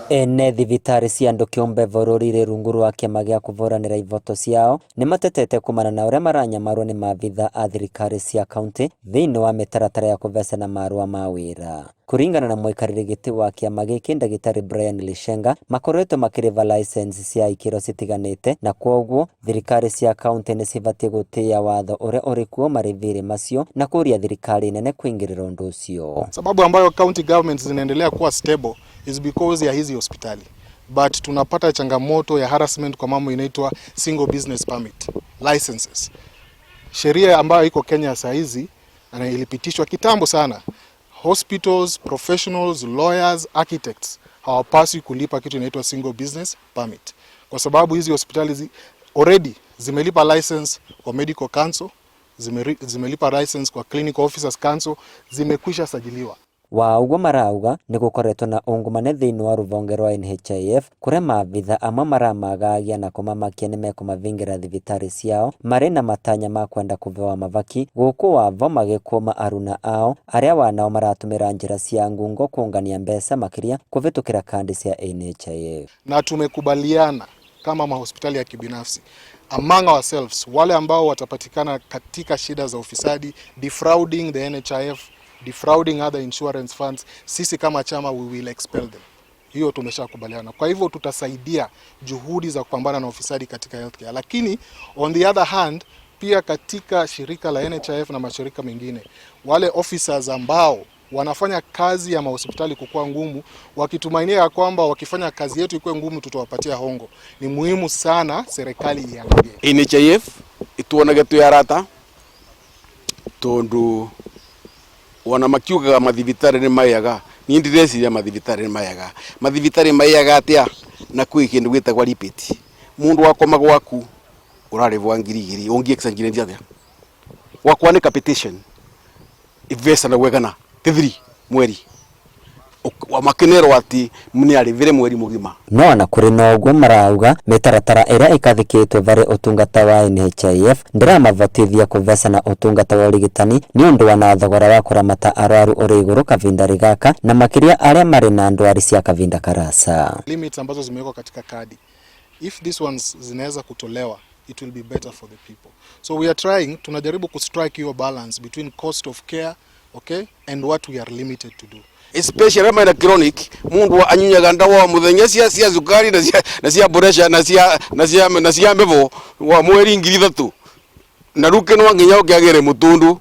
Ene thibitarĩ cia andũ kĩũmbe bũrũri-inĩ rungu rwa kĩama gĩa kũbũranĩra ihoto ciao nĩ matetete kumana na ũrĩa maranyamarwo nĩ maabitha a thirikari cia kaunti thĩinĩ wa mĩtaratara ya kũbecana marũa ma wĩra. Kũringana na mũikarĩri gĩtĩ wa kĩama gĩkĩ ndagĩtarĩ Brian Lishenga, makoretwo makĩrĩba license cia ikĩro citiganĩte, na kwoguo thirikari cia kaunti nĩ cibatiĩ gũtĩĩa watho ũrĩa ũrĩ kuo marĩbĩrĩ macio na kũria thirikari nene kuingĩrĩra ũndũ ũcio. Sababu ambayo county governments zinaendelea kuwa stable is because ya hizi hospitali, but tunapata changamoto ya harassment kwa mambo inaitwa single business permit licenses. Sheria ambayo iko Kenya saa hizi na ilipitishwa kitambo sana, hospitals, professionals, lawyers, architects hawapaswi kulipa kitu inaitwa single business permit, kwa sababu hizi hospitali already zimelipa license kwa medical council, zimelipa license kwa clinical officers council, zimekwisha sajiliwa. Wa uguo marauga nĩ gũkoretwo na ungumane thĩinĩ wa rũhonge rwa NHIF kũrĩa maabitha amwe maramagagia na kũmamakia nĩ mekũmavingĩra thibitarĩ ciao marĩ na matanya ma kwenda kũbewa mavaki gũkũ wavo magĩkũma aruna ao arĩa wanao maratũmĩra njĩra cia ngungo kũngania mbeca makĩria kũvĩtũkĩra kandi cia NHIF. Na tumekubaliana kama mahospitali ya kibinafsi among ourselves, wale ambao watapatikana katika shida za ufisadi, defrauding the NHIF, defrauding other insurance funds, sisi kama chama we will expel them. Hiyo tumeshakubaliana. Kwa hivyo tutasaidia juhudi za kupambana na ufisadi katika healthcare. Lakini on the other hand, pia katika shirika la NHIF na mashirika mengine, wale officers ambao wanafanya kazi ya mahospitali kukua ngumu, wakitumainia ya kwamba wakifanya kazi yetu ikuwe ngumu tutawapatia hongo, ni muhimu sana serikali iangalie. NHIF ituonaga tu yarata tondu wana makiugaga mathibitarĩ nĩ mayaga, niĩ ndireciria mathibitarĩ nĩ mayaga. Mathibitarĩ mayaga atia na kwĩ kĩndũ gwĩtagwo repeat. Mũndũ wakoma gwaku ũrarĩbwa ngiri igĩrĩ, ũngĩexangire atia wakwanĩka petition ivesa na wegana tithiri mweri wa makenero ati muni arivire mweri mugima. No na kuri na uguo marauga mitaratara ĩrĩa ĩkathikĩtwo varĩ ũtungata wa NHIF ndĩramavatithia kũveca na ũtungata wa ũrigitani nĩ ũndũ wa thogora wa kũramata arwaru ũrĩ igũrũ kavinda gaka na makĩria arĩa marĩ na ndwari cia kavinda karasa. Limits ambazo zimewekwa katika kadi, if these ones zinaweza kutolewa, it will be better for the people. So we are trying, tunajaribu kustrike your balance between cost of care, okay, and what we are limited to do. Especially kama ina chronic, mundu anyunyaga ndawa muthenya cia sukari na cia pressure na cia mevo wa mweri ngiri 3 na ruke no nginya ũkĩagĩre mũtundu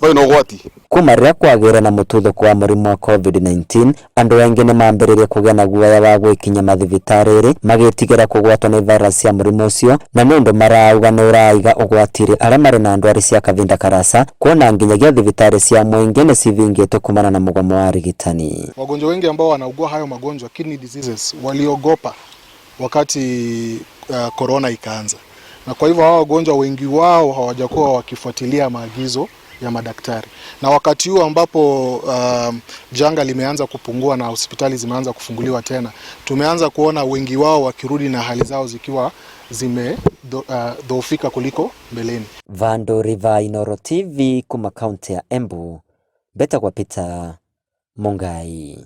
bado no gwati kuma rĩrĩa kwagĩra na mũtuthũko kwa mũrimũ wa COVID-19, andũ aingĩ nĩ mambĩrĩria kũgĩa na guoya wa gwĩkinya mathibitarĩ magĩtigĩra kũgwatwo nĩ virus cia mũrimũ ũcio, na nĩ ũndũ marauga nĩ ũraiga ũgwatĩrĩ arĩa marĩ na ndwari cia kavinda karasa, kuona nginyagia thibitarĩ cia mũingĩ nĩ civingĩtwo kumana na mũgomo wa arigitani. Wagonjwa wengi ambao wanaugua hayo magonjwa kidney diseases waliogopa wakati corona ikaanza, na kwa hivyo hao wagonjwa wengi wao hawajakuwa wakifuatilia maagizo ya madaktari. Na wakati huu ambapo janga limeanza kupungua na hospitali zimeanza kufunguliwa tena, tumeanza kuona wengi wao wakirudi na hali zao zikiwa zimedhoofika kuliko mbeleni. Vando Riva Inoro TV kuma kaunti ya Embu, beta kwa Peter Mungai.